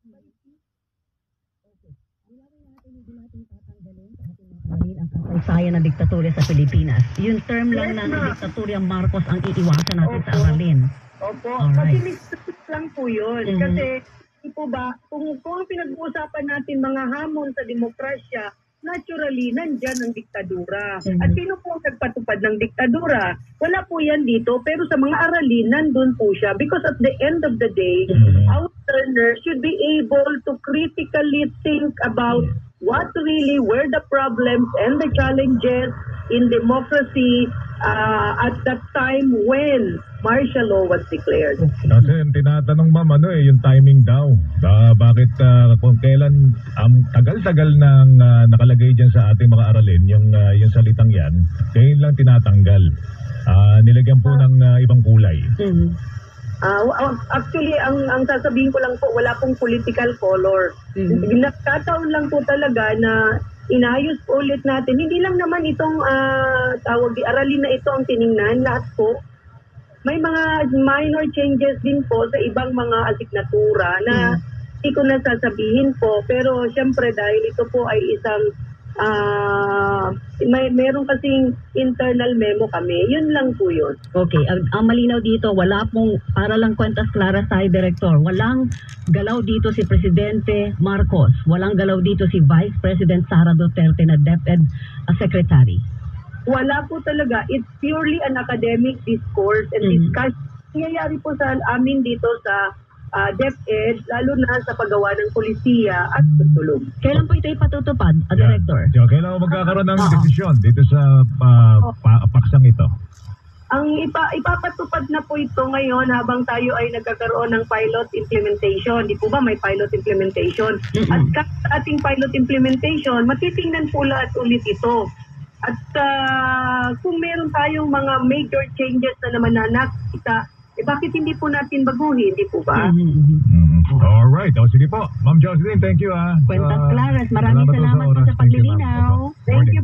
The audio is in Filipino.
Ang kasaysayan ng diktatorya sa Pilipinas. Yung term lang ng diktatorya Marcos ang iiwasan natin sa aralin. Opo, Alright. kasi mix lang po yun. Mhm. Kasi, di po ba, kung ang pinag-uusapan natin mga hamon sa demokrasya, naturally, nandyan ang diktadura. Mhm. At sino po ang nagpatupad ng diktadura? Wala po yan dito, pero sa mga aralin, nandun po siya. Because at the end of the day, our learners should be able to critically think about what really were the problems and the challenges in democracy at that time when martial law was declared. Kasi yung tinatanong ma'am, yung timing daw. Bakit kung kailan tagal-tagal nang nakalagay dyan sa ating mga aralin, yung salitang yan, kailan lang tinatanggal. Nilagyan po ng ibang kulay. Actually, ang sasabihin ko lang po, wala pong political color. Nagkataon lang po talaga na inayos po ulit natin. Hindi lang naman itong aralin na ito ang tiningnan, lahat po. May mga minor changes din po sa ibang mga asignatura na hindi ko na sasabihin po. Pero syempre dahil ito po ay isang meron kasing internal memo kami. Yun lang po yun. Okay, ang malinaw dito, wala pong, para lang kwentas Clara sa Director, walang galaw dito si Presidente Marcos, walang galaw dito si Vice President Sara Duterte na DepEd Secretary. Wala po talaga. It's purely an academic discourse and discussion. Nangyayari po sa amin dito sa DepEd, lalo na sa paggawa ng polisiya at tutulong. Kailan po ito ipatutupad, Director? Kailan magkakaroon ng desisyon dito sa paksang ito? Ang ipapatupad na po ito ngayon habang tayo ay nagkakaroon ng pilot implementation. Di po ba may pilot implementation? At sa ating pilot implementation, matitingnan po lahat ulit ito. At kung meron tayong mga major changes na naman na nakita, bakit hindi po natin baguhin, di po ba? Alright, sige po. Ma'am Jocelyn, thank you. Cuentas Claras, maraming salamat po sa paglilinaw. Thank you.